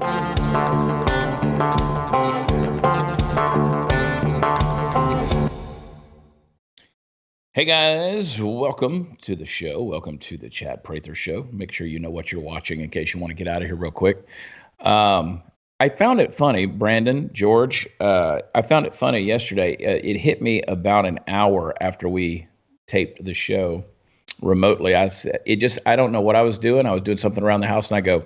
Hey guys, welcome to the show. Welcome to the Prather show. Make sure you know what you're watching in case you want to get out of here real quick. I found it funny, Brandon, George. I found it funny yesterday. It hit me about an hour after we taped the show remotely. I don't know what I was doing. I was doing something around the house and I go,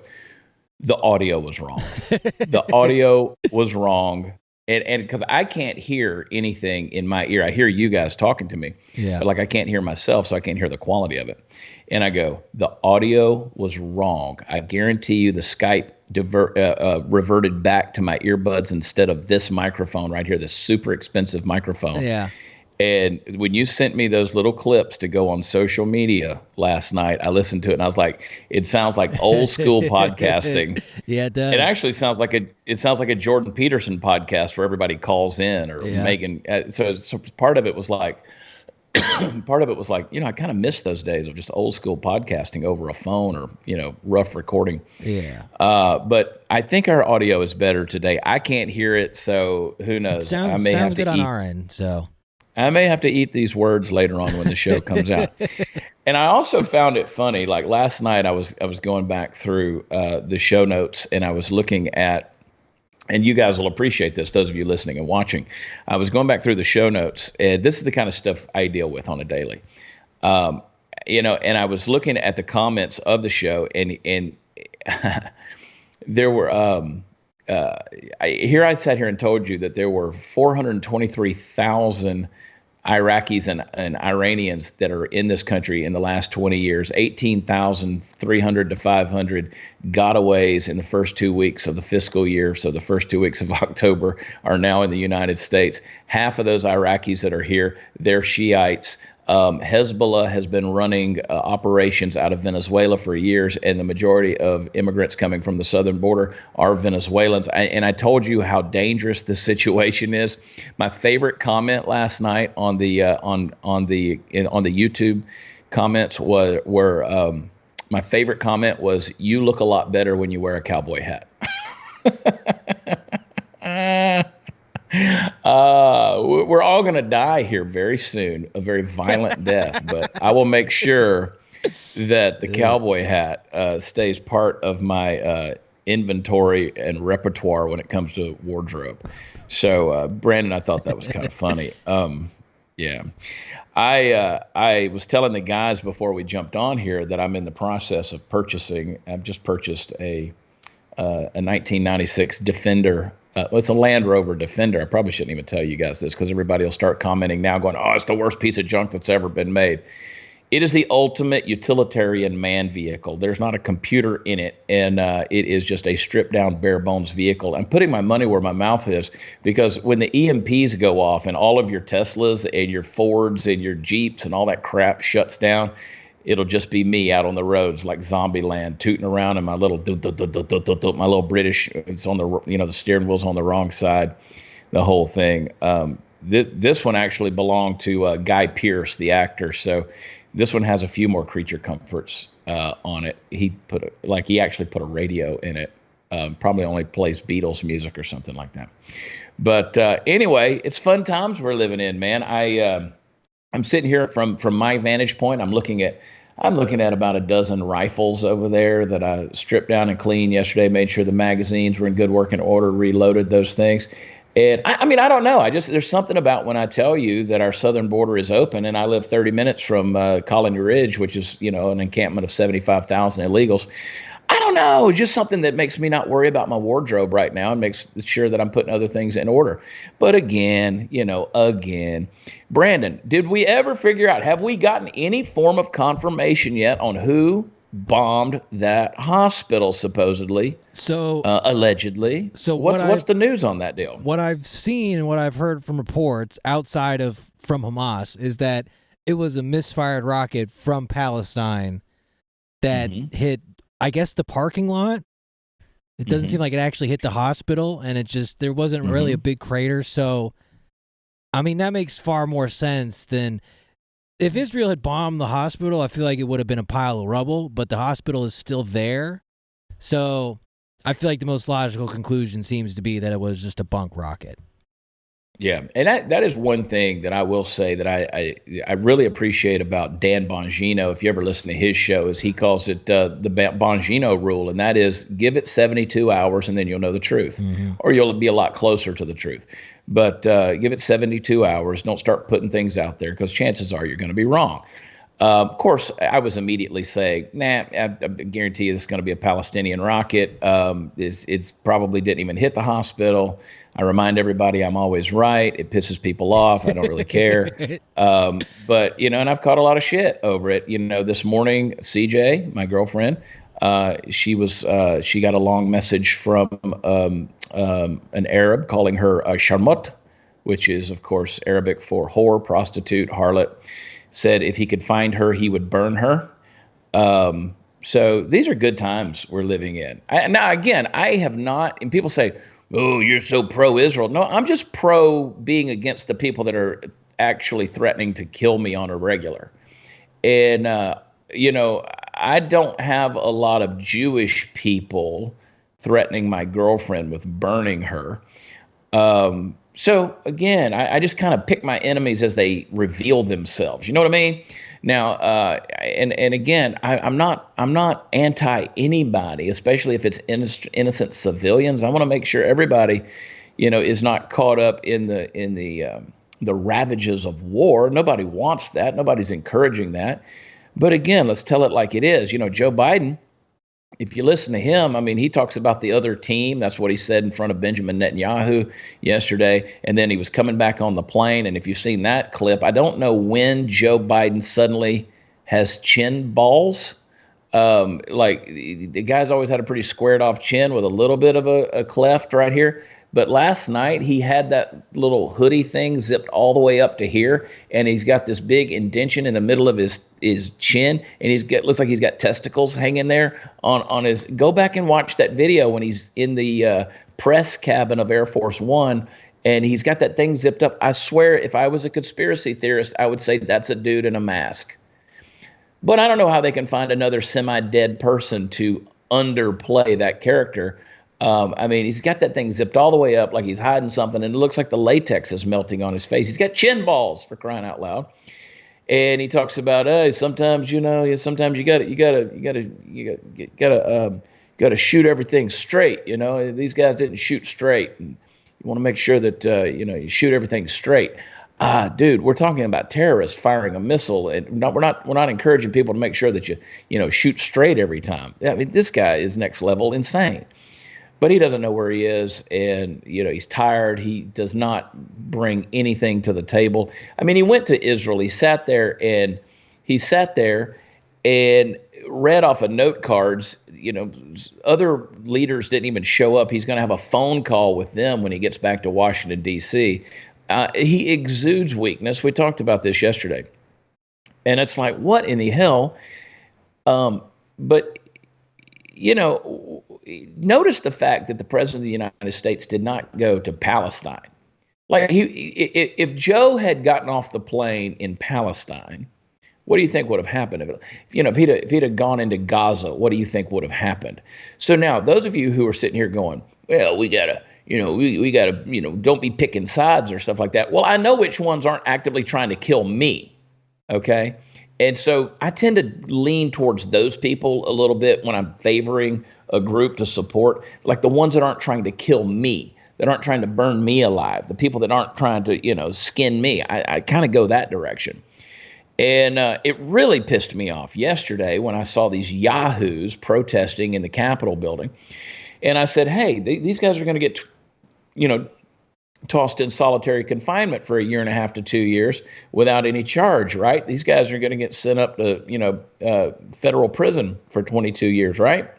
the audio was wrong. The audio was wrong. And because I can't hear anything in my ear. I hear you guys talking to me, but like I can't hear myself, so I can't hear the quality of it. And I go, the audio was wrong. I guarantee you the Skype reverted back to my earbuds instead of this microphone right here, this super expensive microphone. Yeah. And when you sent me those little clips to go on social media last night, I listened to it and I was like, it sounds like old school podcasting. Yeah, it does. It actually sounds like a Jordan Peterson podcast where everybody calls in or Megan. So part of it was like, I kind of miss those days of just old school podcasting over a phone or, rough recording. Yeah. But I think our audio is better today. I can't hear it. So who knows? Sounds good on our end. So I may have to eat these words later on when the show comes out. And I also found it funny. Like last night, I was going back through the show notes, and I was looking at, and you guys will appreciate this, those of you listening and watching. I was going back through the show notes, and this is the kind of stuff I deal with on a daily. And I was looking at the comments of the show, and there were. I sat here and told you that there were 423,000 Iraqis and Iranians that are in this country in the last 20 years. 18,300 to 500 gotaways in the first 2 weeks of the fiscal year. So the first 2 weeks of October are now in the United States. Half of those Iraqis that are here, they're Shiites. Hezbollah has been running operations out of Venezuela for years, and the majority of immigrants coming from the southern border are Venezuelans. And I told you how dangerous this situation is. My favorite comment last night on the YouTube comments were my favorite comment was, "You look a lot better when you wear a cowboy hat." We're all going to die here very soon, a very violent death, but I will make sure that the cowboy hat stays part of my inventory and repertoire when it comes to wardrobe. So, Brandon, I thought that was kind of funny. Yeah. I was telling the guys before we jumped on here that I'm in the process of purchasing. I've just purchased a 1996 Defender. It's a Land Rover Defender. I probably shouldn't even tell you guys this because everybody will start commenting now going, oh, it's the worst piece of junk that's ever been made. It is the ultimate utilitarian man vehicle. There's not a computer in it, and it is just a stripped-down, bare-bones vehicle. I'm putting my money where my mouth is because when the EMPs go off and all of your Teslas and your Fords and your Jeeps and all that crap shuts down, it'll just be me out on the roads like zombie land, tooting around in my little my little British. It's on the the steering wheel's on the wrong side, the whole thing. This one actually belonged to Guy Pearce, the actor. So this one has a few more creature comforts on it. He actually put a radio in it. Probably only plays Beatles music or something like that. But anyway, it's fun times we're living in, man. I'm sitting here from my vantage point. I'm looking at about a dozen rifles over there that I stripped down and cleaned yesterday, made sure the magazines were in good working order, reloaded those things. And I mean, I don't know. There's something about when I tell you that our southern border is open, and I live 30 minutes from Colony Ridge, which is, an encampment of 75,000 illegals. I don't know, just something that makes me not worry about my wardrobe right now and makes sure that I'm putting other things in order. But again, Brandon, did we ever figure out, have we gotten any form of confirmation yet on who bombed that hospital supposedly? So allegedly. So what's the news on that deal? What I've seen and what I've heard from reports outside of from Hamas is that it was a misfired rocket from Palestine that hit, I guess, the parking lot. It doesn't seem like it actually hit the hospital, and there wasn't really a big crater. So, I mean, that makes far more sense than if Israel had bombed the hospital. I feel like it would have been a pile of rubble, but the hospital is still there. So I feel like the most logical conclusion seems to be that it was just a bunk rocket. Yeah, and that is one thing that I will say that I really appreciate about Dan Bongino. If you ever listen to his show, is he calls it the Bongino rule, and that is give it 72 hours and then you'll know the truth, or you'll be a lot closer to the truth. But give it 72 hours. Don't start putting things out there because chances are you're going to be wrong. Of course, I was immediately saying, nah, I guarantee you this is going to be a Palestinian rocket. It's probably didn't even hit the hospital. I remind everybody I'm always right. It pisses people off. I don't really care. But, and I've caught a lot of shit over it. This morning, CJ, my girlfriend, she got a long message from an Arab calling her Sharmut, which is, of course, Arabic for whore, prostitute, harlot. Said if he could find her, he would burn her. So these are good times we're living in. Now, again, I have not, and people say, oh, you're so pro-Israel. No, I'm just pro being against the people that are actually threatening to kill me on a regular. And, I don't have a lot of Jewish people threatening my girlfriend with burning her. So again, I just kind of pick my enemies as they reveal themselves. You know what I mean? Now, and again, I'm not anti anybody, especially if it's innocent civilians. I want to make sure everybody, is not caught up in the ravages of war. Nobody wants that. Nobody's encouraging that. But again, let's tell it like it is. Joe Biden, if you listen to him, I mean, he talks about the other team. That's what he said in front of Benjamin Netanyahu yesterday. And then he was coming back on the plane. And if you've seen that clip, I don't know when Joe Biden suddenly has chin balls. Like the guy's always had a pretty squared off chin with a little bit of a cleft right here. But last night he had that little hoodie thing zipped all the way up to here, and he's got this big indentation in the middle of his chin, and looks like he's got testicles hanging there on his. Go back and watch that video when he's in the press cabin of Air Force One, and he's got that thing zipped up. I swear, if I was a conspiracy theorist, I would say that's a dude in a mask. But I don't know how they can find another semi-dead person to underplay that character. I mean, he's got that thing zipped all the way up like he's hiding something, and it looks like the latex is melting on his face. He's got chin balls, for crying out loud. And he talks about, sometimes sometimes you gotta shoot everything straight. These guys didn't shoot straight, and you want to make sure that you shoot everything straight. Dude, we're talking about terrorists firing a missile, and we're not encouraging people to make sure that you shoot straight every time. I mean, this guy is next level insane. But he doesn't know where he is, and he's tired. He does not bring anything to the table. I mean, he went to Israel. He sat there and read off of note cards. Other leaders didn't even show up. He's going to have a phone call with them when he gets back to Washington, D.C. He exudes weakness. We talked about this yesterday, and it's like, what in the hell? But notice the fact that the president of the United States did not go to Palestine. Like if Joe had gotten off the plane in Palestine, what do you think would have happened? If he'd have gone into Gaza, what do you think would have happened? So now, those of you who are sitting here going, well, we gotta, don't be picking sides or stuff like that. Well, I know which ones aren't actively trying to kill me. Okay. And so I tend to lean towards those people a little bit when I'm favoring a group to support, like the ones that aren't trying to kill me, that aren't trying to burn me alive, the people that aren't trying to, skin me. I kind of go that direction. And it really pissed me off yesterday when I saw these yahoos protesting in the Capitol building. And I said, hey, these guys are going to get, tossed in solitary confinement for 1.5 to 2 years without any charge, right? These guys are going to get sent up to, federal prison for 22 years, right?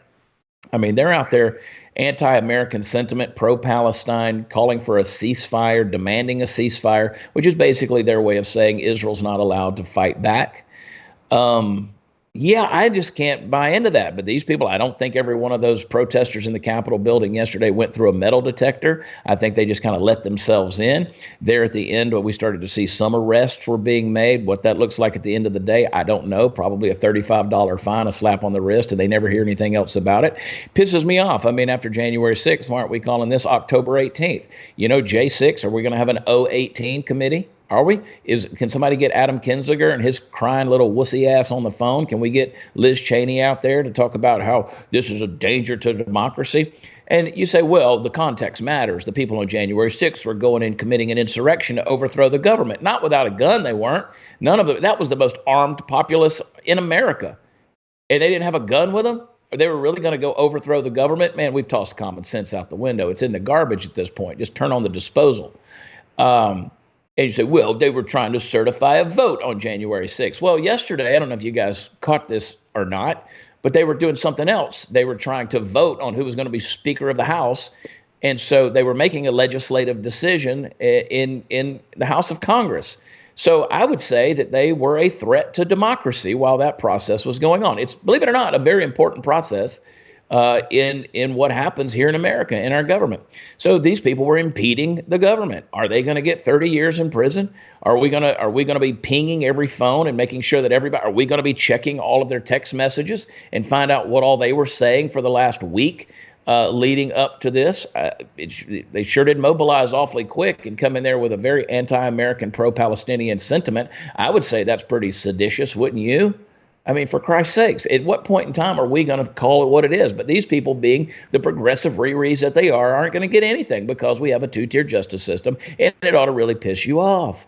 I mean, they're out there, anti-American sentiment, pro-Palestine, calling for a ceasefire, demanding a ceasefire, which is basically their way of saying Israel's not allowed to fight back. Yeah, I just can't buy into that. But these people, I don't think every one of those protesters in the Capitol building yesterday went through a metal detector. I think they just kind of let themselves in. There at the end, when we started to see some arrests were being made, what that looks like at the end of the day, I don't know. Probably a $35 fine, a slap on the wrist, and they never hear anything else about it. Pisses me off. I mean, after January 6th, why aren't we calling this October 18th? You know, J6, are we going to have an 018 committee? Are we? Can somebody get Adam Kinzinger and his crying little wussy ass on the phone? Can we get Liz Cheney out there to talk about how this is a danger to democracy? And you say, well, the context matters. The people on January 6th were going in committing an insurrection to overthrow the government. Not without a gun, they weren't. None of it. That was the most armed populace in America. And they didn't have a gun with them? Or they were really going to go overthrow the government? Man, we've tossed common sense out the window. It's in the garbage at this point. Just turn on the disposal. And you say, well, they were trying to certify a vote on January 6th. Well, yesterday, I don't know if you guys caught this or not, but they were doing something else. They were trying to vote on who was going to be Speaker of the House. And so they were making a legislative decision in the House of Congress. So I would say that they were a threat to democracy while that process was going on. It's, believe it or not, a very important process in what happens here in America, in our government. So these people were impeding the government. Are they going to get 30 years in prison? Are we going to be pinging every phone and making sure that are we going to be checking all of their text messages and find out what all they were saying for the last week leading up to this? They sure did mobilize awfully quick and come in there with a very anti-American, pro-Palestinian sentiment. I would say that's pretty seditious, wouldn't you? I mean, for Christ's sakes, at what point in time are we going to call it what it is? But these people, being the progressive rereads that they are, aren't going to get anything because we have a two-tier justice system, and it ought to really piss you off.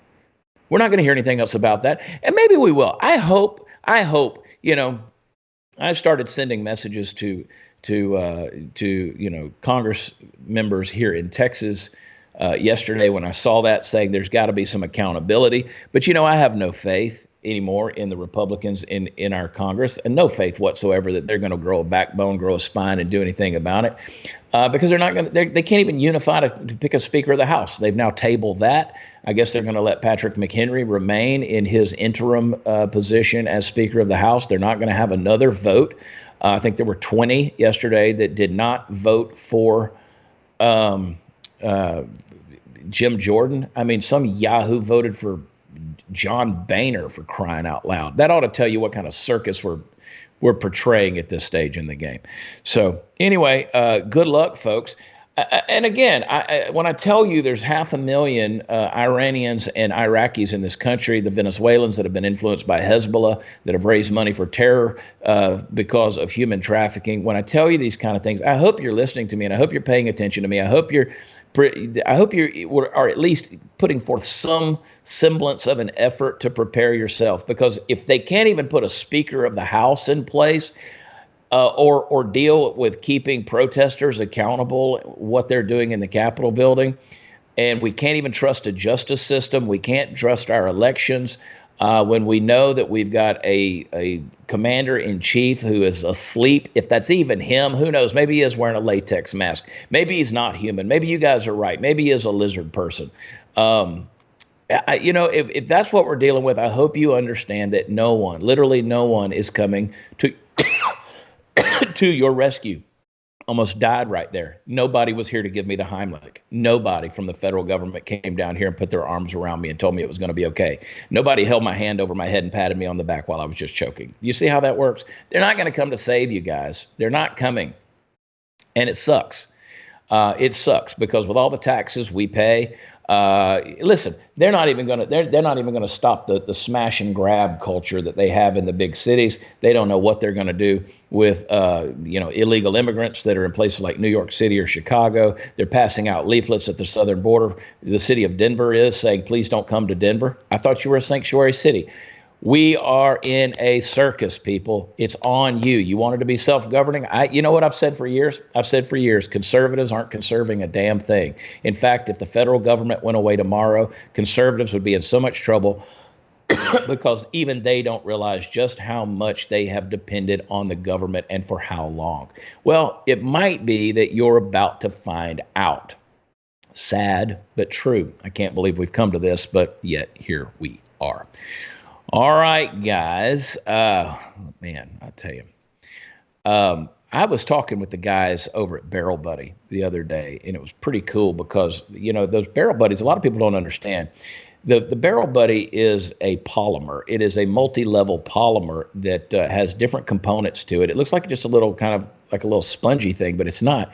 We're not going to hear anything else about that, and maybe we will. I hope. You know, I started sending messages to Congress members here in Texas yesterday when I saw that, saying there's got to be some accountability. But I have no faith anymore in the Republicans in our Congress, and no faith whatsoever that they're going to grow a backbone, grow a spine, and do anything about it, because they're not going to. They can't even unify to pick a Speaker of the House. They've now tabled that. I guess they're going to let Patrick McHenry remain in his interim position as Speaker of the House. They're not going to have another vote. I think there were 20 yesterday that did not vote for Jim Jordan. I mean, some Yahoo voted for John Boehner, for crying out loud. That ought to tell you what kind of circus we're portraying at this stage in the game. So anyway, good luck, folks. And again, when I tell you there's 500,000 Iranians and Iraqis in this country, the Venezuelans that have been influenced by Hezbollah, that have raised money for terror because of human trafficking, when I tell you these kind of things, I hope you're listening to me, and I hope you're paying attention to me. I hope you are at least putting forth some semblance of an effort to prepare yourself, because if they can't even put a Speaker of the House in place, or deal with keeping protesters accountable, what they're doing in the Capitol building, and we can't even trust a justice system, we can't trust our elections, when we know that we've got a commander-in-chief who is asleep. If that's even him, who knows? Maybe he is wearing a latex mask. Maybe he's not human. Maybe you guys are right. Maybe he is a lizard person. If that's what we're dealing with, I hope you understand that no one, literally no one, is coming to to your rescue. Almost died right there. Nobody was here to give me the Heimlich. Nobody from the federal government came down here and put their arms around me and told me it was going to be okay. Nobody held my hand over my head and patted me on the back while I was just choking. You see how that works? They're not going to come to save you guys. They're not coming. And it sucks. It sucks because with all the taxes we pay, listen, they're not even going to stop the smash and grab culture that they have in the big cities. They don't know what they're going to do with illegal immigrants that are in places like New York City or Chicago. They're passing out leaflets at the southern border. The city of Denver is saying, please don't come to Denver. I thought you were a sanctuary city. We are in a circus, people. It's on you. You wanted to be self-governing. You know what I've said for years? I've said for years, conservatives aren't conserving a damn thing. In fact, if the federal government went away tomorrow, conservatives would be in so much trouble because even they don't realize just how much they have depended on the government and for how long. Well, it might be that you're about to find out. Sad, but true. I can't believe we've come to this, but yet here we are. All right, guys. Man, I tell you, I was talking with the guys over at Barrel Buddy the other day, and it was pretty cool because, those Barrel Buddies, a lot of people don't understand. The Barrel Buddy is a polymer. It is a multi-level polymer that has different components to it. It looks like just a little kind of like a little spongy thing, but it's not.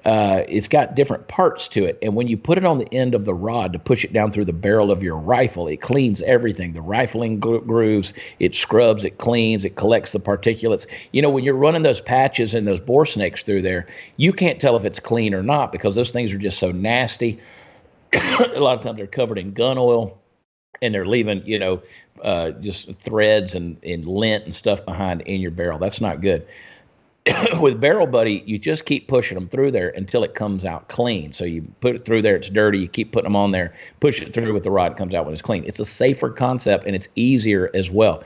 It's got different parts to it. And when you put it on the end of the rod to push it down through the barrel of your rifle, it cleans everything. The rifling grooves, it scrubs, it cleans, it collects the particulates. When you're running those patches and those bore snakes through there, you can't tell if it's clean or not because those things are just so nasty. A lot of times they're covered in gun oil and they're leaving, just threads and lint and stuff behind in your barrel. That's not good. With Barrel Buddy, you just keep pushing them through there until it comes out clean. So you put it through there, it's dirty, you keep putting them on there, push it through with the rod, it comes out when it's clean. It's a safer concept and it's easier as well.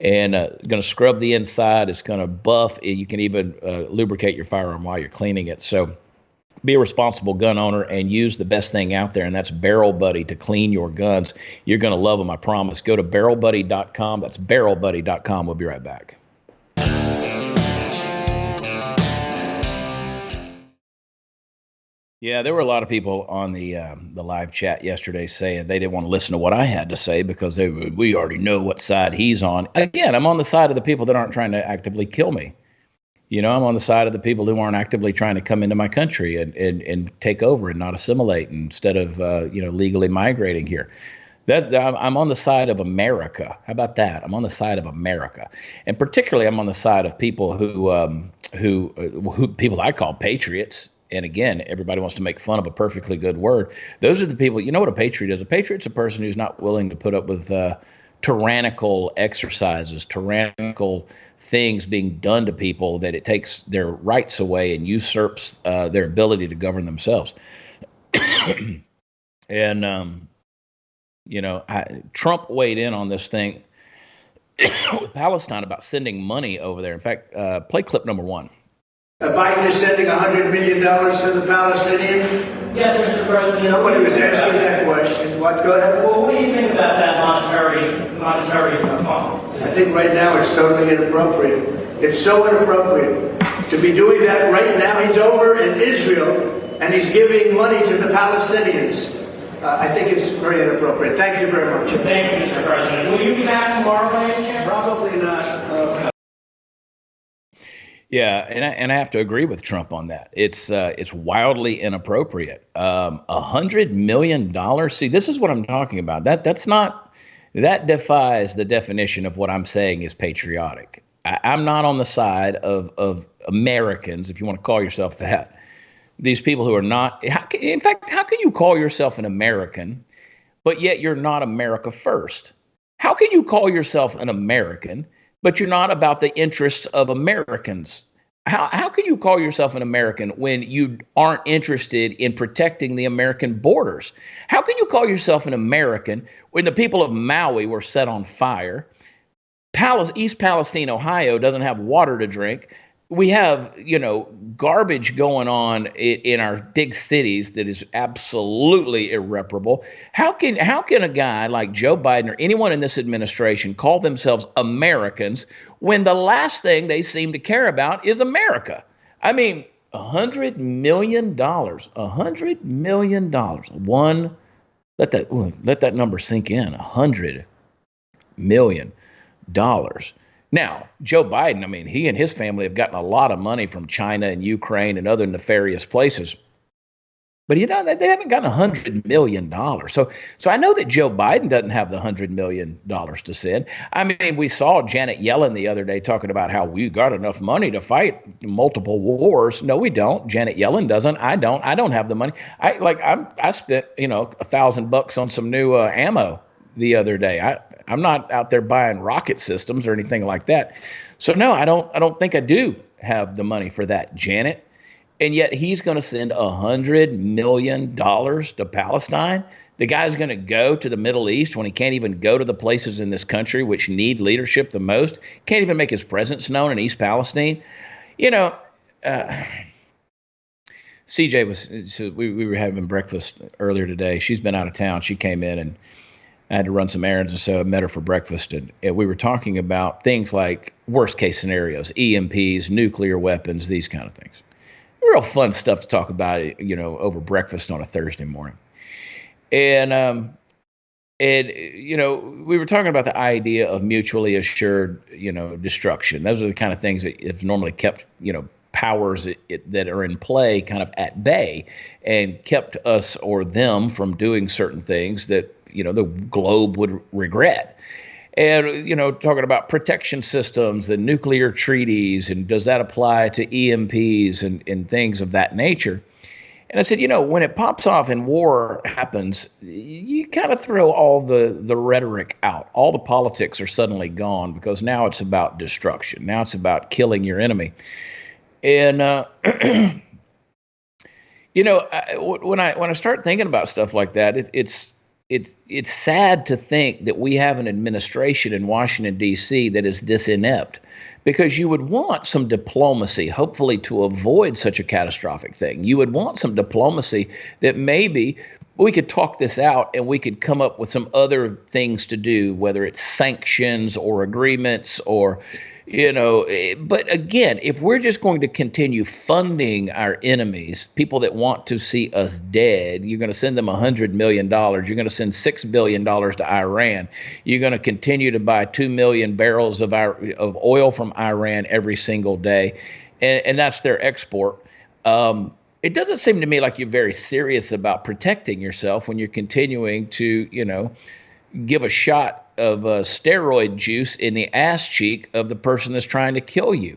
And going to scrub the inside, it's going to buff, you can even lubricate your firearm while you're cleaning it. So be a responsible gun owner and use the best thing out there, and that's Barrel Buddy to clean your guns. You're going to love them, I promise. Go to barrelbuddy.com. That's barrelbuddy.com. We'll be right back. Yeah, there were a lot of people on the live chat yesterday saying they didn't want to listen to what I had to say because we already know what side he's on. Again, I'm on the side of the people that aren't trying to actively kill me. I'm on the side of the people who aren't actively trying to come into my country and take over and not assimilate instead of legally migrating here. I'm on the side of America. How about that? I'm on the side of America, and particularly I'm on the side of people who people I call patriots. And again, everybody wants to make fun of a perfectly good word. Those are the people. You know what a patriot is? A patriot's a person who's not willing to put up with tyrannical exercises, tyrannical things being done to people, that it takes their rights away and usurps their ability to govern themselves. And, Trump weighed in on this thing with Palestine about sending money over there. In fact, play clip number 1. Biden is sending $100 million to the Palestinians? Yes, Mr. President. Nobody was asking that question. What? Go ahead. Well, what do you think about that monetary fund? I think right now it's totally inappropriate. It's so inappropriate to be doing that right now. He's over in Israel and he's giving money to the Palestinians. I think it's very inappropriate. Thank you very much. Thank you, Mr. President. Will you be back tomorrow, by any chance? Probably not. Yeah, and I have to agree with Trump on that. It's wildly inappropriate. $100 million. See, this is what I'm talking about. That defies the definition of what I'm saying is patriotic. I'm not on the side of Americans, if you want to call yourself that. These people who are not. In fact, how can you call yourself an American, but yet you're not America first? How can you call yourself an American, but you're not about the interests of Americans? How can you call yourself an American when you aren't interested in protecting the American borders? How can you call yourself an American when the people of Maui were set on fire? East Palestine, Ohio doesn't have water to drink. We have, garbage going on in our big cities that is absolutely irreparable. How can a guy like Joe Biden or anyone in this administration call themselves Americans when the last thing they seem to care about is America? I mean, $100 million, $100 million. Let that number sink in. $100 million. Now, Joe Biden, he and his family have gotten a lot of money from China and Ukraine and other nefarious places. But they haven't gotten $100 million. So I know that Joe Biden doesn't have the $100 million to send. We saw Janet Yellen the other day talking about how we got enough money to fight multiple wars. No, we don't. Janet Yellen doesn't. I don't have the money. I spent $1,000 on some new ammo the other day. I'm not out there buying rocket systems or anything like that. So no, I don't think I do have the money for that, Janet. And yet he's going to send $100 million to Palestine. The guy's going to go to the Middle East when he can't even go to the places in this country which need leadership the most. Can't even make his presence known in East Palestine. CJ we were having breakfast earlier today. She's been out of town. She came in and I had to run some errands, and so I met her for breakfast, and we were talking about things like worst case scenarios, EMPs, nuclear weapons, these kind of things. Real fun stuff to talk about, over breakfast on a Thursday morning. And we were talking about the idea of mutually assured, destruction. Those are the kind of things that have normally kept, powers that are in play kind of at bay and kept us or them from doing certain things that, the globe would regret. And, talking about protection systems and nuclear treaties, and does that apply to EMPs and things of that nature? And I said, when it pops off and war happens, you kind of throw all the rhetoric out. All the politics are suddenly gone because now it's about destruction. Now it's about killing your enemy. And, when I start thinking about stuff like that, it's sad to think that we have an administration in Washington, D.C. that is this inept, because you would want some diplomacy, hopefully, to avoid such a catastrophic thing. You would want some diplomacy that maybe we could talk this out and we could come up with some other things to do, whether it's sanctions or agreements or, but again, if we're just going to continue funding our enemies, people that want to see us dead, you're going to send them $100 million. You're going to send $6 billion to Iran. You're going to continue to buy 2 million barrels of oil from Iran every single day. And that's their export. It doesn't seem to me like you're very serious about protecting yourself when you're continuing to, give a shot of steroid juice in the ass cheek of the person that's trying to kill you.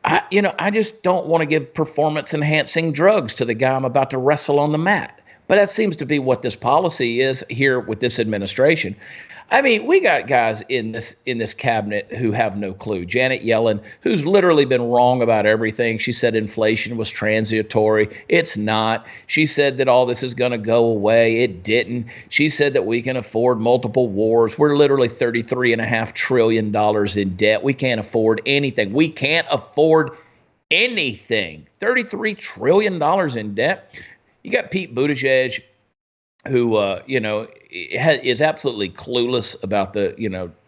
I just don't want to give performance enhancing drugs to the guy I'm about to wrestle on the mat. But that seems to be what this policy is here with this administration. I mean, we got guys in this cabinet who have no clue. Janet Yellen, who's literally been wrong about everything. She said inflation was transitory. It's not. She said that all this is going to go away. It didn't. She said that we can afford multiple wars. We're literally $33.5 trillion in debt. We can't afford anything. We can't afford anything. $33 trillion in debt. You got Pete Buttigieg, who, is absolutely clueless about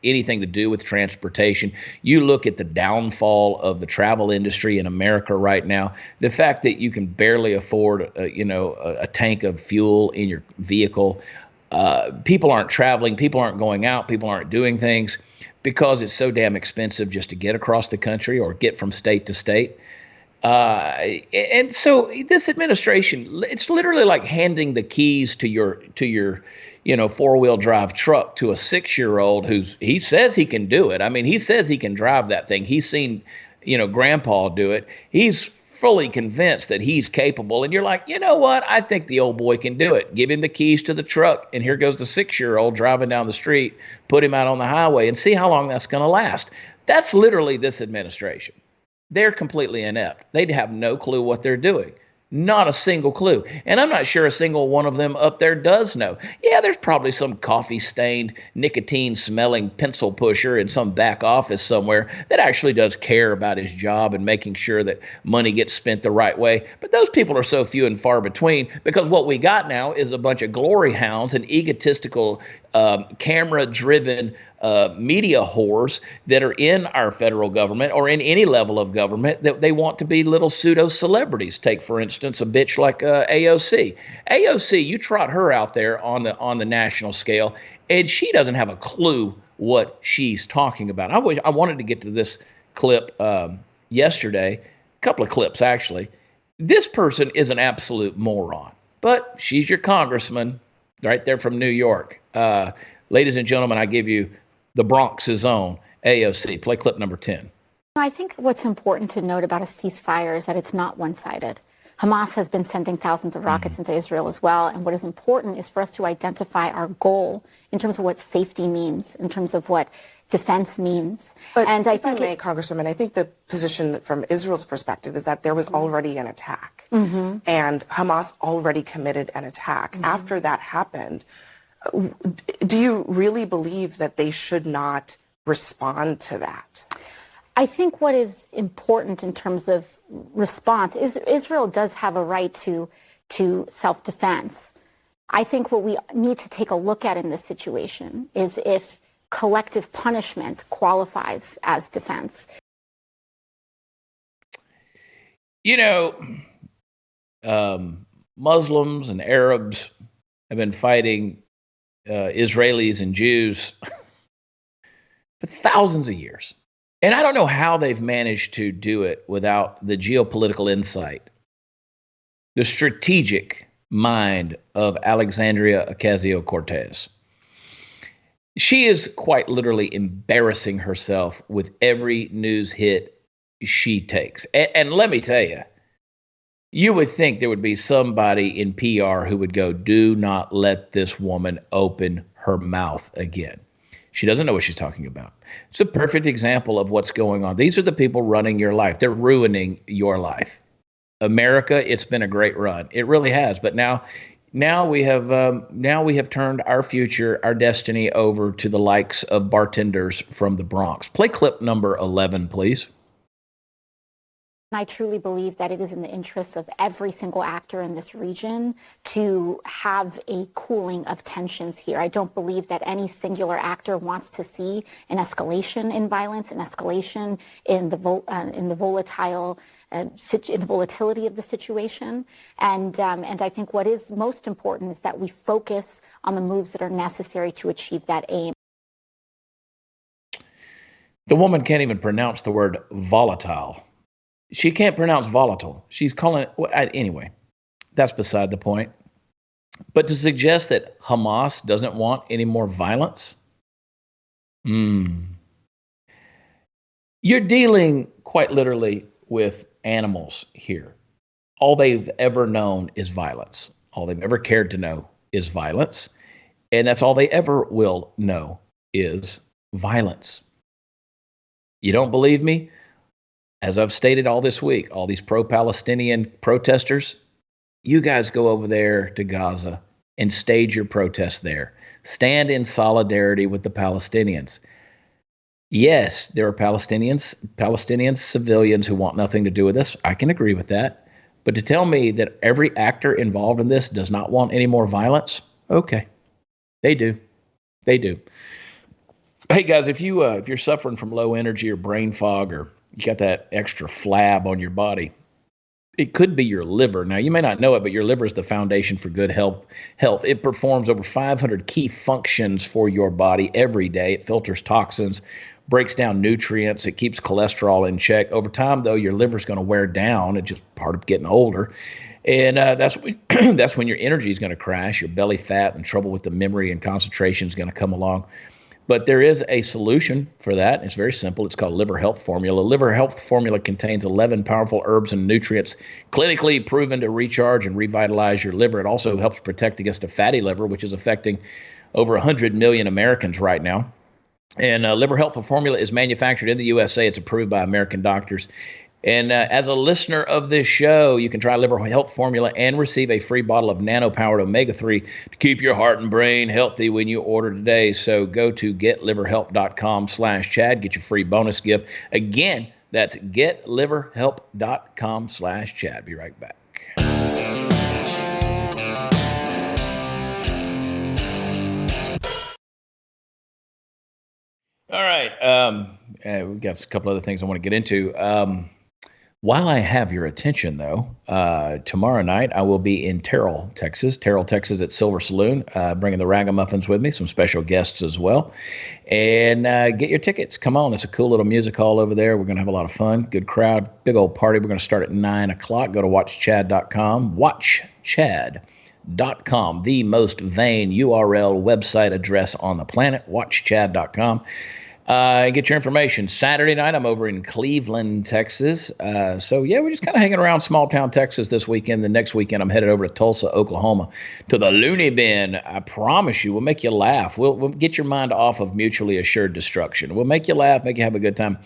anything to do with transportation. You look at the downfall of the travel industry in America right now, the fact that you can barely afford, a tank of fuel in your vehicle. People aren't traveling. People aren't going out. People aren't doing things because it's so damn expensive just to get across the country or get from state to state. And so this administration, it's literally like handing the keys to your four-wheel drive truck to a 6-year-old he says he can do it. I mean, he says he can drive that thing. He's seen, grandpa do it. He's fully convinced that he's capable. And you're like, you know what? I think the old boy can do it. Give him the keys to the truck. And here goes the 6-year-old driving down the street, put him out on the highway and see how long that's going to last. That's literally this administration. They're completely inept. They have no clue what they're doing. Not a single clue. And I'm not sure a single one of them up there does know. Yeah, there's probably some coffee-stained, nicotine-smelling pencil pusher in some back office somewhere that actually does care about his job and making sure that money gets spent the right way. But those people are so few and far between because what we got now is a bunch of glory hounds and egotistical, camera-driven media whores that are in our federal government or in any level of government that they want to be little pseudo-celebrities. Take, for instance, a bitch like AOC. AOC, you trot her out there on the national scale, and she doesn't have a clue what she's talking about. I wanted to get to this clip yesterday, a couple of clips actually. This person is an absolute moron, but she's your congressman right there from New York. Ladies and gentlemen, I give you the Bronx's own AOC. Play clip number 10. I think what's important to note about a ceasefire is that it's not one-sided. Hamas has been sending thousands of rockets into Israel as well. And what is important is for us to identify our goal in terms of what safety means, in terms of what defense means. But and if I may, Congresswoman, I think the position from Israel's perspective is that there was already an attack. And Hamas already committed an attack. After that happened, do you really believe that they should not respond to that? I think what is important in terms of response is Israel does have a right to self-defense. I think what we need to take a look at in this situation is if collective punishment qualifies as defense. You know, Muslims and Arabs have been fighting Israelis and Jews for thousands of years. And I don't know how they've managed to do it without the geopolitical insight, the strategic mind of Alexandria Ocasio-Cortez. She is quite literally embarrassing herself with every news hit she takes. And let me tell you, you would think there would be somebody in PR who would go, do not let this woman open her mouth again. She doesn't know what she's talking about. It's a perfect example of what's going on. These are the people running your life. They're ruining your life. America, it's been a great run. It really has. But now we have turned our future, our destiny over to the likes of bartenders from the Bronx. Play clip number 11, please. I truly believe that it is in the interests of every single actor in this region to have a cooling of tensions here. I don't believe that any singular actor wants to see an escalation in violence, an escalation in the volatility of the situation. And I think what is most important is that we focus on the moves that are necessary to achieve that aim. The woman can't even pronounce the word volatile. She can't pronounce volatile. She's calling it, anyway, that's beside the point. But to suggest that Hamas doesn't want any more violence, you're dealing quite literally with animals here. All they've ever known is violence. All they've ever cared to know is violence. And that's all they ever will know is violence. You don't believe me? As I've stated all this week, all these pro-Palestinian protesters, you guys go over there to Gaza and stage your protest there. Stand in solidarity with the Palestinians. Yes, there are Palestinian civilians who want nothing to do with this. I can agree with that. But to tell me that every actor involved in this does not want any more violence, okay, they do. They do. Hey guys, if you're suffering from low energy or brain fog, or you got that extra flab on your body, it could be your liver. Now, you may not know it, but your liver is the foundation for good health. It performs over 500 key functions for your body every day. It filters toxins, breaks down nutrients. It keeps cholesterol in check. Over time, though, your liver is going to wear down. It's just part of getting older. And that's when your energy is going to crash. Your belly fat and trouble with the memory and concentration is going to come along. But there is a solution for that. It's very simple. It's called Liver Health Formula. Liver Health Formula contains 11 powerful herbs and nutrients clinically proven to recharge and revitalize your liver. It also helps protect against a fatty liver, which is affecting over 100 million Americans right now. And Liver Health Formula is manufactured in the USA. It's approved by American doctors. And as a listener of this show, you can try Liver Health Formula and receive a free bottle of nano-powered omega-3 to keep your heart and brain healthy when you order today. So go to getliverhelp.com/Chad. Get your free bonus gift. Again, that's getliverhelp.com/Chad. Be right back. All right. We've got a couple other things I want to get into. While I have your attention, though, tomorrow night I will be in Terrell, Texas at Silver Saloon, bringing the Ragamuffins with me, some special guests as well. And get your tickets. Come on. It's a cool little music hall over there. We're going to have a lot of fun. Good crowd. Big old party. We're going to start at 9 o'clock. Go to watchchad.com. Watchchad.com, the most vain URL website address on the planet. Watchchad.com. Get your information. Saturday night, I'm over in Cleveland, Texas. So, we're just kind of hanging around small town Texas this weekend. The next weekend, I'm headed over to Tulsa, Oklahoma, to the Looney Bin. I promise you, we'll make you laugh. We'll get your mind off of mutually assured destruction. We'll make you laugh, make you have a good time.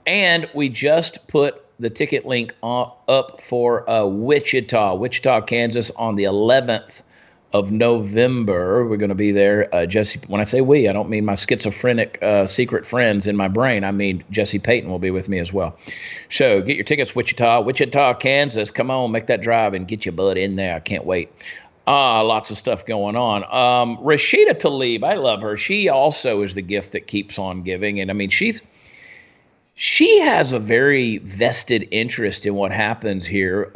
And we just put the ticket link up for Wichita, Kansas on the 11th of November. We're going to be there. Jesse, when I say we, I don't mean my schizophrenic secret friends in my brain. I mean Jesse Payton will be with me as well. So get your tickets, Wichita, Kansas. Come on, make that drive and get your butt in there. I can't wait. Lots of stuff going on. Rashida Tlaib, I love her. She also is the gift that keeps on giving. And I mean, she has a very vested interest in what happens here.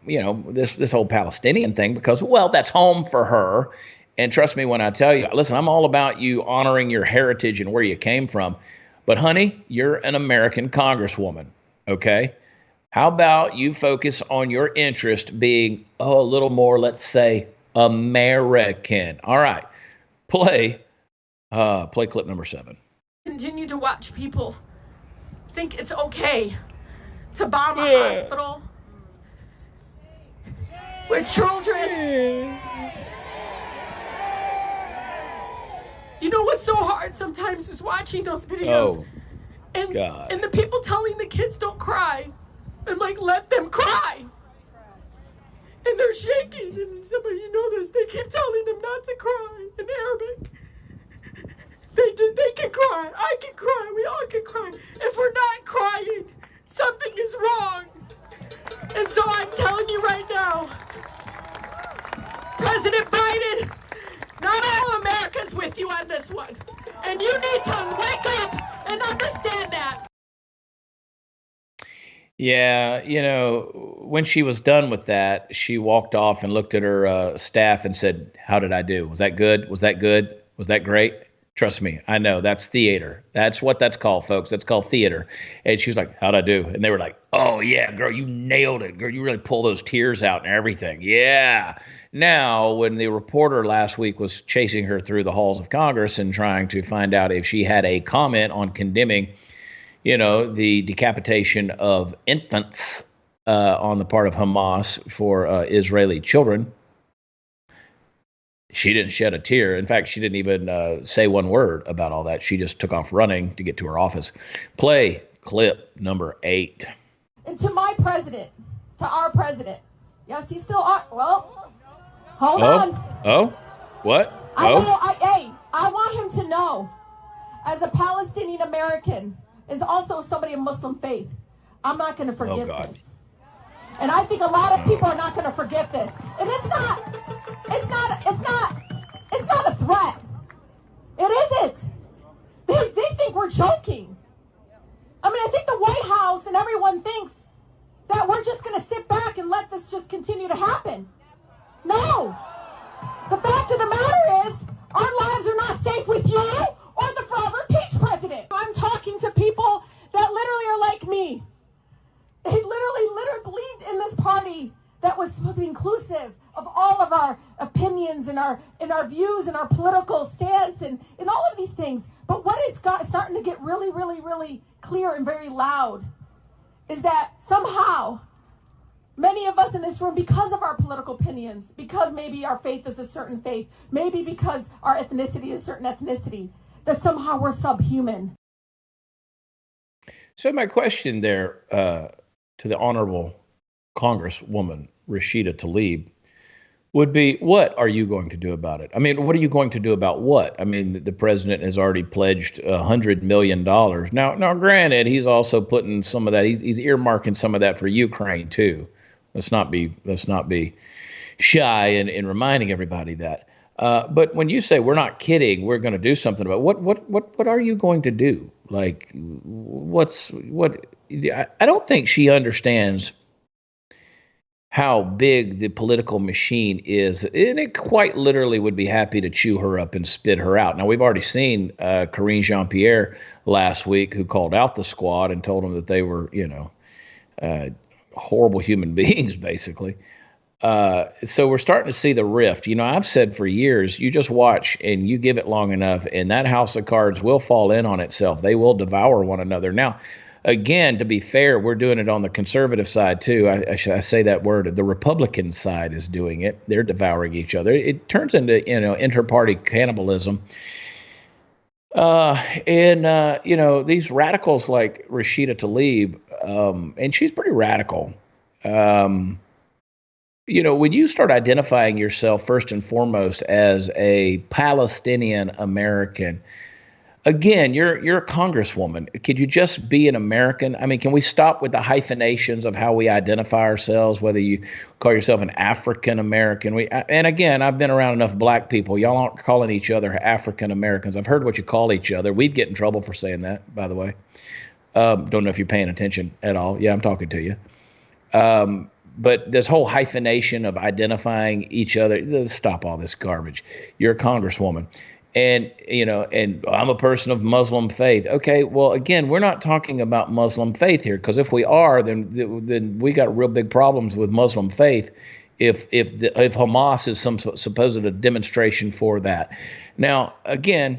This whole Palestinian thing, because, well, that's home for her. And trust me when I tell you, listen, I'm all about you honoring your heritage and where you came from. But honey, you're an American congresswoman. Okay. How about you focus on your interest being a little more, let's say, American? All right. Play clip number 7. Continue to watch people think it's okay to bomb a hospital with children. You know what's so hard sometimes is watching those videos and the people telling the kids don't cry. And like, let them cry. And they're shaking, and somebody, you know this, they keep telling them not to cry in Arabic. They can cry, I can cry, we all can cry. If we're not crying, something is wrong. And so I'm telling you right now, President Biden, not all America's with you on this one. And you need to wake up and understand that. Yeah, when she was done with that, she walked off and looked at her staff and said, "How did I do? Was that good? Was that good? Was that great?" Trust me, I know that's theater. That's what that's called, folks. That's called theater. And she was like, "How'd I do?" And they were like, "Oh yeah, girl, you nailed it. Girl, you really pulled those tears out and everything. Yeah." Now, when the reporter last week was chasing her through the halls of Congress and trying to find out if she had a comment on condemning the decapitation of infants on the part of Hamas for Israeli children, she didn't shed a tear. In fact, she didn't even say one word about all that. She just took off running to get to her office. Play clip number 8. And to my president, to our president. Yes, he's still on. Well, hold on. Oh, what? I want him to know, as a Palestinian American, is also somebody of Muslim faith, I'm not going to forget this. And I think a lot of people are not going to forget this. And it's not a threat. It isn't. They think we're joking. I mean, I think the White House and everyone thinks that we're just going to sit back and let this just continue to happen. No. The fact of the matter is, our lives are not safe with you or the forever peach president. I'm talking to people that literally are like me. They literally believed in this party that was supposed to be inclusive of all of our opinions and our views and our political stance and all of these things. But what is starting to get really, really, really clear and very loud is that somehow many of us in this room, because of our political opinions, because maybe our faith is a certain faith, maybe because our ethnicity is a certain ethnicity, that somehow we're subhuman. So my question there to the Honorable Congresswoman Rashida Tlaib would be, what are you going to do about it? I mean, what are you going to do about what? I mean, the president has already pledged $100 million. Now, granted, he's also putting some of that, he's earmarking some of that for Ukraine too. Let's not be shy in reminding everybody that. But when you say we're not kidding, we're going to do something about it, what are you going to do? Like, I don't think she understands how big the political machine is, and it quite literally would be happy to chew her up and spit her out. Now, we've already seen Karine Jean-Pierre last week, who called out the squad and told them that they were, horrible human beings, basically. So we're starting to see the rift. I've said for years, you just watch and you give it long enough, and that house of cards will fall in on itself. They will devour one another. Now, again, to be fair, we're doing it on the conservative side too. I say that word. The Republican side is doing it. They're devouring each other. It turns into inter-party cannibalism. These radicals like Rashida Tlaib, and she's pretty radical. When you start identifying yourself first and foremost as a Palestinian American, again, you're a congresswoman. Could you just be an American? I mean, can we stop with the hyphenations of how we identify ourselves, whether you call yourself an African American? And again, I've been around enough black people. Y'all aren't calling each other African Americans. I've heard what you call each other. We'd get in trouble for saying that, by the way. Don't know if you're paying attention at all. Yeah, I'm talking to you. But this whole hyphenation of identifying each other, let's stop all this garbage. You're a congresswoman. And, and I'm a person of Muslim faith. Okay, well, again, we're not talking about Muslim faith here, because if we are, then we got real big problems with Muslim faith if Hamas is some supposed a demonstration for that. Now, again,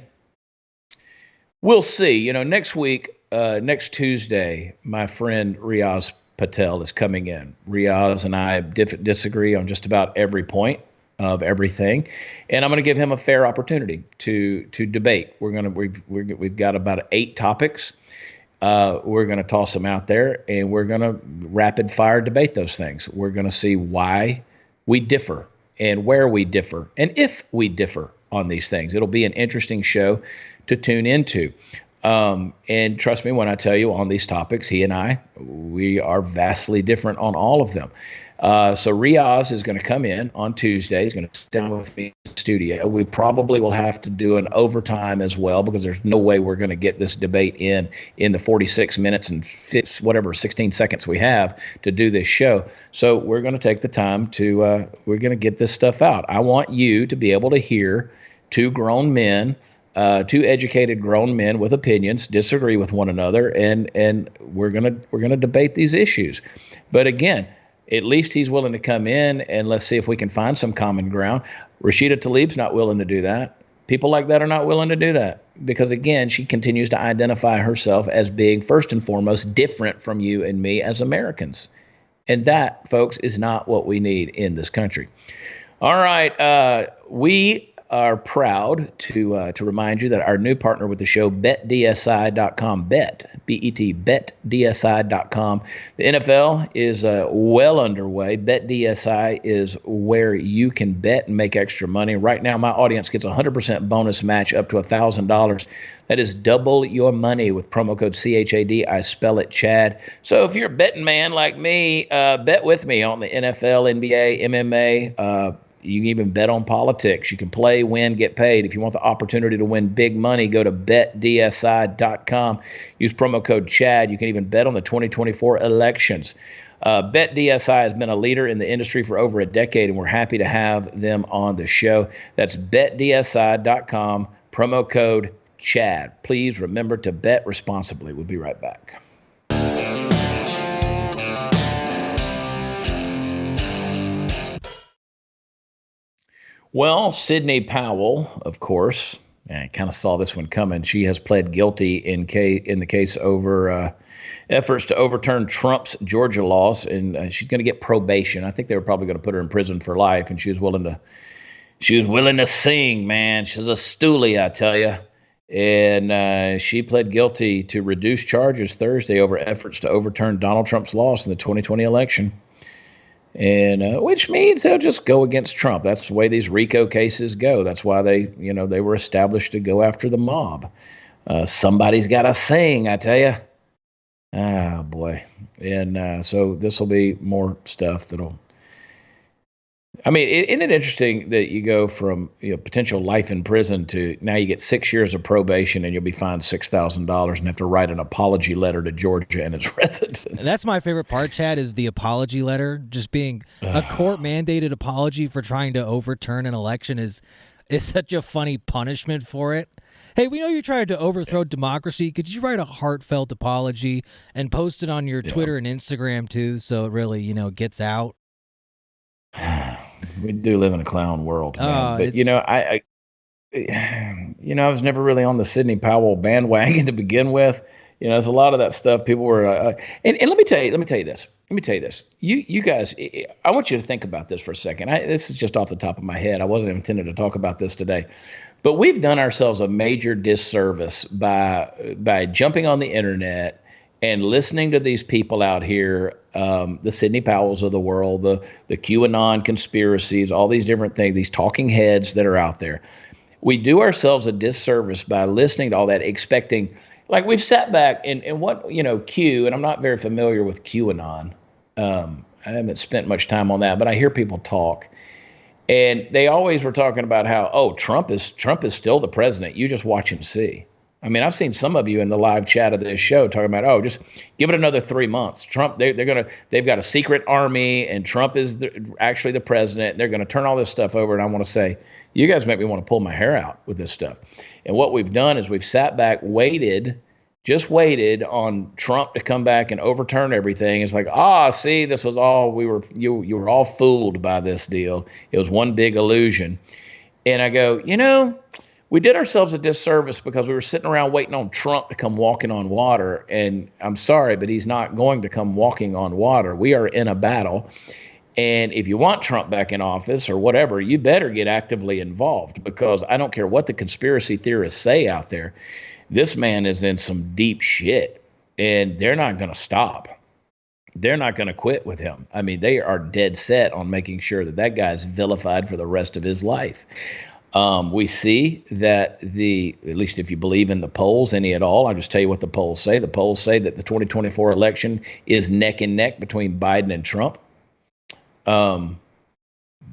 we'll see. Next week, next Tuesday, my friend Riaz Patel is coming in. Riaz and I disagree on just about every point of everything, and I'm going to give him a fair opportunity to debate. We've got about 8 topics. We're going to toss them out there, and we're going to rapid fire debate those things. We're going to see why we differ and where we differ and if we differ on these things. It'll be an interesting show to tune into. And trust me when I tell you, on these topics, he and I, we are vastly different on all of them. So Riaz is going to come in on Tuesday. He's going to sit down with me in the studio. We probably will have to do an overtime as well, because there's no way we're going to get this debate in the 46 minutes and 16 seconds we have to do this show. So we're going to take the time to, we're going to get this stuff out. I want you to be able to hear two grown men, two educated grown men with opinions disagree with one another, and we're gonna debate these issues. But again, at least he's willing to come in, and let's see if we can find some common ground. Rashida Tlaib's not willing to do that. People like that are not willing to do that because, again, she continues to identify herself as being first and foremost different from you and me as Americans, and that, folks, is not what we need in this country. All right, we are proud to remind you that our new partner with the show, BetDSI.com, BetDSI.com. The NFL is well underway. BetDSI is where you can bet and make extra money. Right now, my audience gets a 100% bonus match up to $1,000. That is double your money with promo code CHAD. I spell it Chad. So if you're a betting man like me, bet with me on the NFL, NBA, MMA. You can even bet on politics. You can play, win, get paid. If you want the opportunity to win big money, go to BetDSI.com. Use promo code CHAD. You can even bet on the 2024 elections. BetDSI has been a leader in the industry for over a decade, and we're happy to have them on the show. That's BetDSI.com, promo code CHAD. Please remember to bet responsibly. We'll be right back. Well, Sydney Powell, of course, I kind of saw this one coming. She has pled guilty in the case over efforts to overturn Trump's Georgia laws, and she's going to get probation. I think they were probably going to put her in prison for life, and she was willing to sing, man. She's a stoolie, I tell you. And she pled guilty to reduced charges Thursday over efforts to overturn Donald Trump's loss in the 2020 election. And which means they'll just go against Trump. That's the way these RICO cases go. That's why they were established to go after the mob. Somebody's got to sing, I tell you. Oh, boy. And so this will be more stuff that'll... I mean, isn't it interesting that you go from potential life in prison to now you get 6 years of probation and you'll be fined $6,000 and have to write an apology letter to Georgia and its residents. That's my favorite part, Chad, is the apology letter. Just being a court-mandated apology for trying to overturn an election is such a funny punishment for it. Hey, we know you tried to overthrow democracy. Could you write a heartfelt apology and post it on your Twitter and Instagram, too, so it really, gets out? We do live in a clown world, man. But I was never really on the Sydney Powell bandwagon to begin with. There's a lot of that stuff. People were, and let me tell you this. You guys, I want you to think about this for a second. This is just off the top of my head. I wasn't intended to talk about this today, but we've done ourselves a major disservice by jumping on the internet and listening to these people out here, the Sydney Powells of the world, the QAnon conspiracies, all these different things, these talking heads that are out there. we do ourselves a disservice by listening to all that, expecting, like we've sat back and what, Q, and I'm not very familiar with QAnon. I haven't spent much time on that, but I hear people talk. And they always were talking about how, Trump is still the president. You just watch and see. I mean, I've seen some of you in the live chat of this show talking about, just give it another 3 months. Trump, they've got a secret army, and Trump is actually the president. They're going to turn all this stuff over. And I want to say, you guys make me want to pull my hair out with this stuff. And what we've done is we've sat back, just waited on Trump to come back and overturn everything. It's like, see, this was all you were all fooled by this deal. It was one big illusion. And I go, we did ourselves a disservice because we were sitting around waiting on Trump to come walking on water. And I'm sorry, but he's not going to come walking on water. We are in a battle. And if you want Trump back in office or whatever, you better get actively involved, because I don't care what the conspiracy theorists say out there. This man is in some deep shit, and they're not going to stop. They're not going to quit with him. I mean, they are dead set on making sure that guy is vilified for the rest of his life. We see that at least if you believe in the polls, any at all, I'll just tell you what the polls say. The polls say that the 2024 election is neck and neck between Biden and Trump.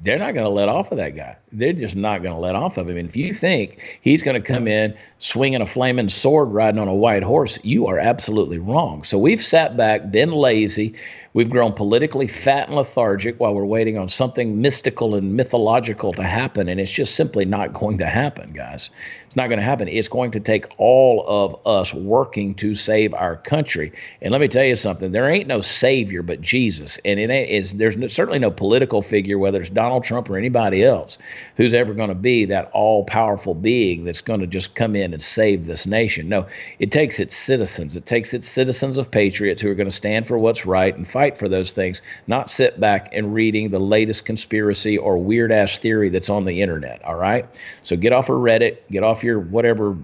They're not going to let off of that guy. They're just not going to let off of him. And if you think he's going to come in swinging a flaming sword riding on a white horse, you are absolutely wrong. So we've sat back, been lazy. We've grown politically fat and lethargic while we're waiting on something mystical and mythological to happen. And it's just simply not going to happen, guys. It's not going to happen. It's going to take all of us working to save our country. And let me tell you something. There ain't no savior but Jesus. And there's certainly no political figure, whether it's Donald Trump or anybody else, who's ever going to be that all-powerful being that's going to just come in and save this nation. No, it takes its citizens. It takes its citizens of patriots who are going to stand for what's right and fight for those things, not sit back and reading the latest conspiracy or weird-ass theory that's on the internet, all right? So get off of Reddit, get off your whatever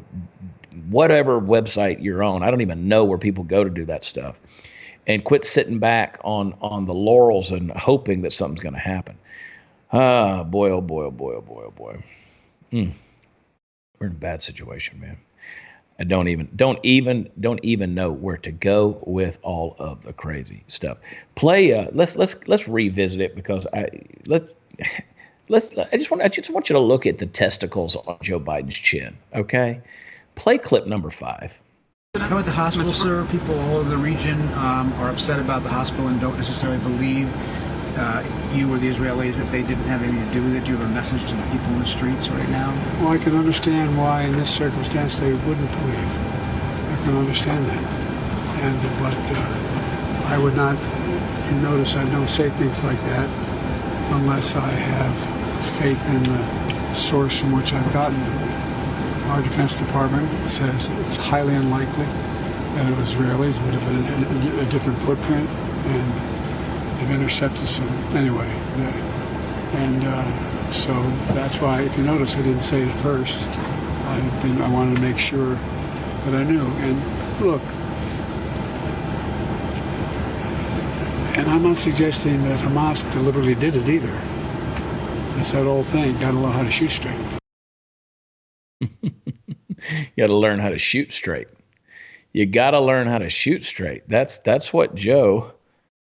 website you're on. I don't even know where people go to do that stuff. And quit sitting back on the laurels and hoping that something's going to happen. Boy, oh boy, oh boy, oh boy, oh boy. We're in a bad situation, man. I don't even know where to go with all of the crazy stuff. Let's revisit it, because I just want you to look at the testicles on Joe Biden's chin. Okay, play clip number 5. How about the hospital, sir? People all over the region are upset about the hospital and don't necessarily believe you or the Israelis that they didn't have anything to do with it. Do you have a message to the people in the streets right now? Well, I can understand why in this circumstance they wouldn't believe. I can understand that. But I would not, you notice I don't say things like that unless I have faith in the source from which I've gotten them. Our Defense Department says it's highly unlikely that it was Israelis, but if a different footprint, and they've intercepted some anyway. So that's why, if you notice, I didn't say it at first. I wanted to make sure that I knew. And look, and I'm not suggesting that Hamas deliberately did it either. It's that old thing, gotta learn how to shoot straight. You gotta learn how to shoot straight. You gotta learn how to shoot straight. That's what Joe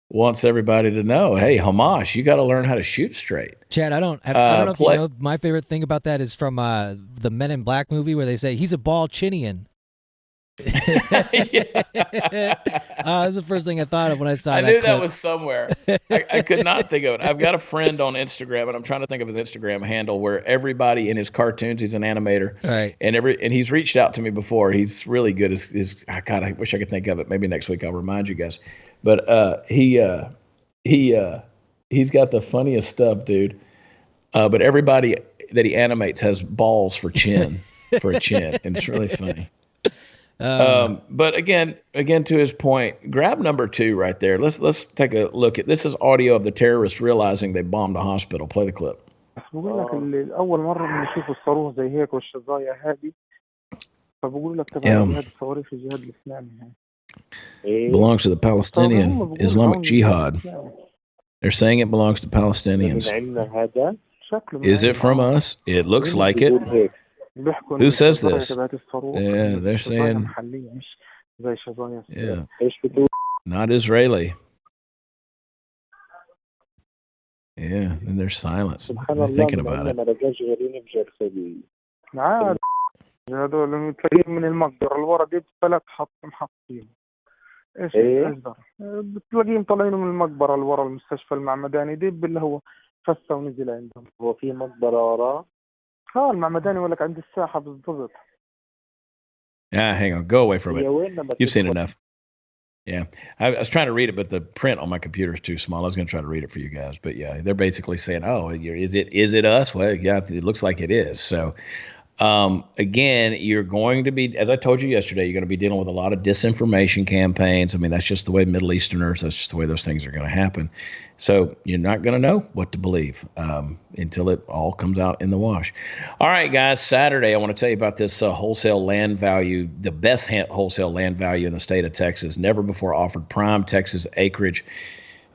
wants everybody to know. Hey, Hamas, you gotta learn how to shoot straight. Chad, I don't know if you know, my favorite thing about that is from the Men in Black movie where they say he's a ball chinian. That's the first thing I thought of when I saw that. I knew clip. that was somewhere. I could not think of it. I've got a friend on Instagram, and I'm trying to think of his Instagram handle, where everybody in his cartoons, he's an animator, right? And he's reached out to me before. He's really good. I wish I could think of it. Maybe next week I'll remind you guys. But he's got the funniest stuff, dude. But everybody that he animates has balls for chin, for a chin, and it's really funny. But again, to his point, grab number 2 right there. Let's take a look at this. Is audio of the terrorists realizing they bombed a hospital. Play the clip. بقول لك أول مرة بنشوف الصاروخ زي هيك والشظايا هذه فبقول لك تبع جهاد الصواريخ الجهاد الإسلامي. Belongs to the Palestinian Islamic Jihad. They're saying it belongs to Palestinians. Is it from us? It looks like it. بيحكوا Who إنه says الشظايا this? تبعت الصاروخ Yeah, إنه they're شظايا saying, محلية مش زي شظايا yeah, إيش بتقول؟ not Israeli. Yeah, and there's silence. سبحان They're الله thinking من about عندنا it. ما لقاش غيرين بجرثومي عاد هذول بتلاقيهم من المقبرة الورا دي بثلاث محطين ايش اصدر بتلاقيهم طالعين من المقبرة اللي ورا المستشفى المعمداني دي اللي هو فسه ونزل عندهم. هو في مقبرة وراه؟ ها المعمداني ولا عند الساحة بالضبط. Hang on. Go away from it. هي وين لما You've seen تدخل؟ enough. Yeah. I was trying to read it, but the print on my computer is too small. I was going to try to read it for you guys. But yeah, they're basically saying, oh, is it us? Well, yeah, it looks like it is. So again, you're going to be, as I told you yesterday, you're going to be dealing with a lot of disinformation campaigns. I mean, that's just the way Middle Easterners, that's just the way those things are going to happen. So you're not going to know what to believe until it all comes out in the wash. All right, guys, Saturday, I want to tell you about this wholesale land value, the best wholesale land value in the state of Texas, never before offered prime Texas acreage.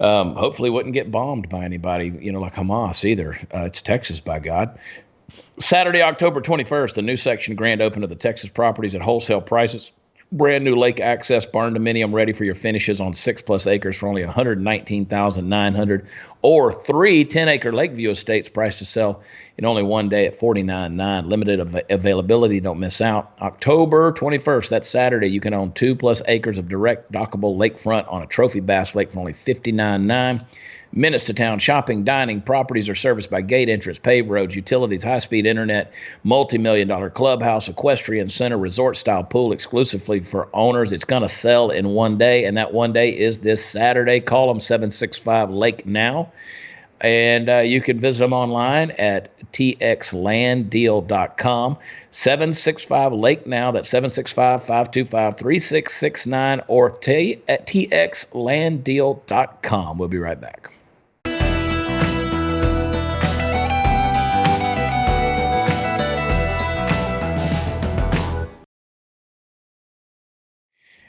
Hopefully wouldn't get bombed by anybody, like Hamas either. It's Texas, by God. Saturday, October 21st, the new section grand open of the Texas properties at wholesale prices. Brand new lake access barn dominium ready for your finishes on 6+ acres for only $119,900, or 3 10-acre Lakeview estates priced to sell in only one day at $49,900. Limited availability. Don't miss out. October 21st, that's Saturday, you can own 2+ acres of direct dockable lakefront on a trophy bass lake for only $59,900. Minutes to town, shopping, dining, properties are serviced by gate entrance, paved roads, utilities, high-speed internet, multi-million-dollar clubhouse, equestrian center, resort-style pool exclusively for owners. It's going to sell in one day, and that one day is this Saturday. Call them 765-LAKE now, and you can visit them online at txlanddeal.com. 765-LAKE now. That's 765-525-3669 or at txlanddeal.com. We'll be right back.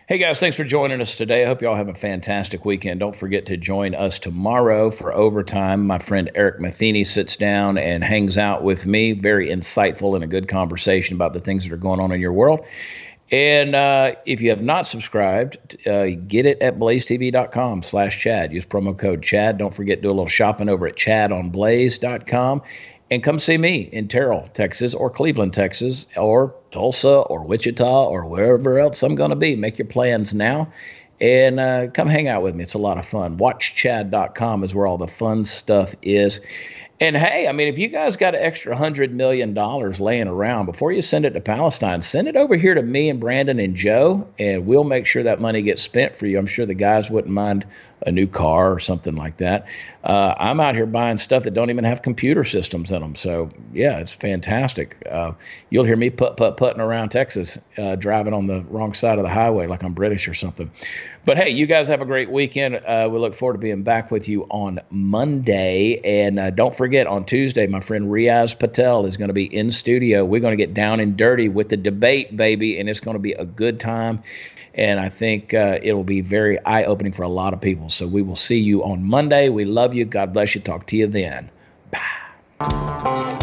Hey guys, thanks for joining us today. I hope you all have a fantastic weekend. Don't forget to join us tomorrow for overtime. My friend Eric Matheny sits down and hangs out with me. Very insightful and a good conversation about the things that are going on in your world. And if you have not subscribed, get it at blazetv.com/Chad. Use promo code Chad. Don't forget to do a little shopping over at chadonblaze.com. And come see me in Terrell, Texas, or Cleveland, Texas, or Tulsa, or Wichita, or wherever else I'm going to be. Make your plans now and come hang out with me. It's a lot of fun. WatchChad.com is where all the fun stuff is. And hey, I mean, if you guys got an extra $100 million laying around, before you send it to Palestine, send it over here to me and Brandon and Joe, and we'll make sure that money gets spent for you. I'm sure the guys wouldn't mind a new car or something like that. I'm out here buying stuff that don't even have computer systems in them. So, yeah, it's fantastic. You'll hear me putting around Texas, driving on the wrong side of the highway like I'm British or something. But, hey, you guys have a great weekend. We look forward to being back with you on Monday. And don't forget, on Tuesday, my friend Riaz Patel is going to be in studio. We're going to get down and dirty with the debate, baby, and it's going to be a good time. And I think it will be very eye-opening for a lot of people. So we will see you on Monday. We love you. God bless you. Talk to you then. Bye.